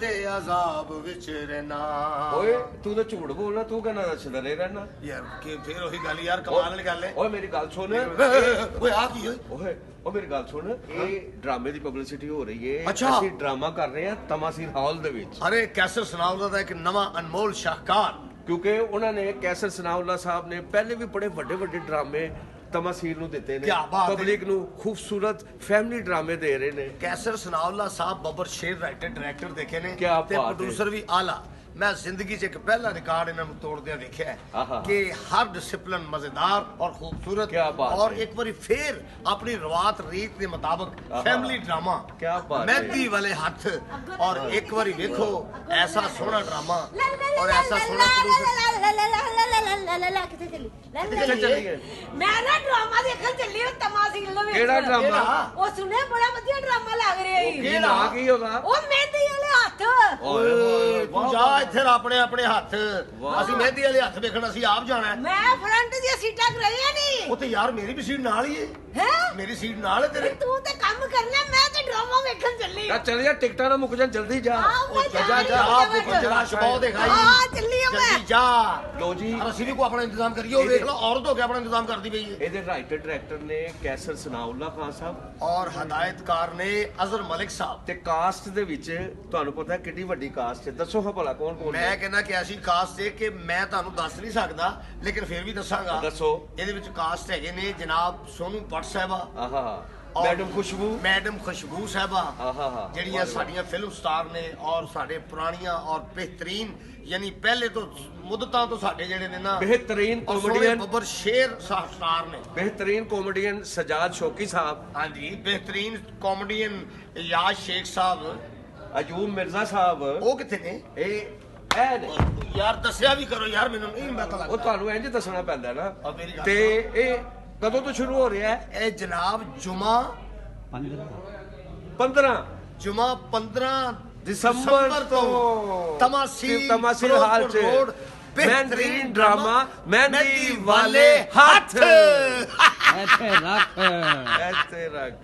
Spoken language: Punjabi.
ते अजाब विच रहना। ओए तू तो झूठ बोलना, तू कहना छदरे रहना यार कि फिर वही गल यार, कमाल वाली गल है। ओए मेरी गल सुन, ओए आ की होए? ओए ओ मेरी गल सुन, ये ड्रामे ਦੀ ਪਬਲਿਸਿਟੀ ਹੋ ਰਹੀ ਹੈ। ਅੱਛਾ। ਅਸੀਂ ਡਰਾਮਾ ਕਰ ਰਹੇ ਹਾਂ ਤਮਾਸੀਰ ਹਾਲ ਦੇ ਵਿੱਚ। अरे कैसर सनाउल्ला ਦਾ ਇੱਕ ਨਵਾਂ ਅਨਮੋਲ ਸ਼ਾਹਕਾਰ। ਕਿਉਂਕਿ ਉਹਨਾਂ ਨੇ ਕੈਸਰ ਸਨਾਉल्ला ਸਾਹਿਬ ਨੇ ਪਹਿਲੇ ਵੀ ਬੜੇ ਵੱਡੇ ਵੱਡੇ ਡਰਾਮੇ ਤਮਾਸੀਰ ਨੂੰ ਦਿੱਤੇ ਨੇ। ਕਿਆ ਬਾਤ ਹੈ। ਪਬਲਿਕ ਨੂੰ ਖੂਬਸੂਰਤ ਫੈਮਿਲੀ ਡਰਾਮੇ ਦੇ ਰਹੇ ਨੇ। कैसर सनाउल्ला साहब बबर शेर राइटर डायरेक्टर देखे ने क्या ते बात है। प्रोड्यूसर भी आला। मैं जिंदगी च एक पहला रिकॉर्ड इन्होंने तोड़दे देखा है आहा। कि हर डिसिप्लिन मजेदार और खूबसूरत, क्या बात और है। एक बारी फिर अपनी रवात रीत के मुताबिक आहा। देख लो, औरत हो के अपना इंतजाम करती पई है। ਇਹਦੇ ਰਾਈਟਰ ਡਾਇਰੈਕਟਰ ਨੇ ਕੈਸਰ ਸਨਾਉल्ला ਖਾਨ ਸਾਹਿਬ और ਨੇ ਅਜ਼ਰ ਮਲਿਕ ਸਾਹਿਬ। ਤੇ ਕਾਸਟ ਦੇ ਵਿੱਚ ਤੁਹਾਨੂੰ ਪਤਾ ਕਿੰਨੀ ਵੱਡੀ ਕਾਸਟ ਹੈ, ਦੱਸੋ ਹਾਂ ਭਲਾ ਕੌਣ ਕੌਣ ਮੈਂ ਕਹਿੰਦਾ ਕਿ ਐਸੀ ਕਾਸਟ ਹੈ ਕਿ ਮੈਂ ਤੁਹਾਨੂੰ ਦੱਸ ਨਹੀਂ ਸਕਦਾ, ਲੇਕਿਨ ਫਿਰ ਵੀ ਦੱਸਾਂਗਾ। ਦੱਸੋ। ਇਹਦੇ ਵਿੱਚ ਕਾਸਟ ਹੈਗੇ ਨੇ ਜਨਾਬ ਸੋਨੂ ਭੱਟ ਸਾਹਿਬਾ, ਆਹਾ ਔਰ ਮੈਡਮ ਖੁਸ਼ਬੂ ਸਾਹਿਬਾ, ਆਹਾ ਜਿਹੜੀਆਂ ਸਾਡੀਆਂ ਫਿਲਮ ਸਟਾਰ ਨੇ ਔਰ ਸਾਡੇ ਪੁਰਾਣੀਆਂ ਔਰ ਬਿਹਤਰੀਨ, ਯਾਨੀ ਪਹਿਲੇ ਤੋਂ ਮੁੱਦਤਾਂ ਤੋਂ ਸਾਡੇ ਜਿਹੜੇ ਨੇ ਨਾ ਬਿਹਤਰੀਨ ਔਰ ਸੋਹਣੇ ਕਾਮੇਡੀਅਨ ਬੱਬਰ ਸ਼ੇਰ ਸਟਾਰ ਨੇ। ਬਿਹਤਰੀਨ ਕਾਮੇਡੀਅਨ ਸਜਾਦ ਸ਼ੌਕੀ ਸਾਹਿਬ, ਹਾਂਜੀ, ਬਿਹਤਰੀਨ ਕਾਮੇਡੀਅਨ ਯਾਜ਼ ਸ਼ੇਖ ਸਾਹਿਬ। ਅਯੂਬ ਮਿਰਜ਼ਾ ਸਾਹਿਬ, ਉਹ ਕਿੱਥੇ ਨੇ? ਇਹ ਨੇ। ਯਾਰ ਦੱਸਿਆ ਵੀ ਕਰੋ ਯਾਰ, ਮੈਨੂੰ ਨਹੀਂ ਪਤਾ ਉਹ ਲੱਗਦਾ। ਤੁਹਾਨੂੰ ਇੰਜ ਦੱਸਣਾ ਪੈਂਦਾ ਨਾ। ਔਰ ਮੇਰੀ ਗੱਲ ਤੇ ਇਹ ਕਦੋਂ ਤੋਂ ਸ਼ੁਰੂ ਹੋ ਰਿਹਾ ਹੈ? ਇਹ ਜਨਾਬ ਜੁਮਾ 15 ਦਸੰਬਰ ਤੋਂ ਤਮਾਸੀਰ ਹਾਲ ਚ ਬਿਹਤਰੀਨ ਡਰਾਮਾ ਮਹਿੰਦੀ ਵਾਲੇ ਹੱਥ ਇੱਥੇ ਰੱਖ ਇੱਥੇ ਰੱਖ।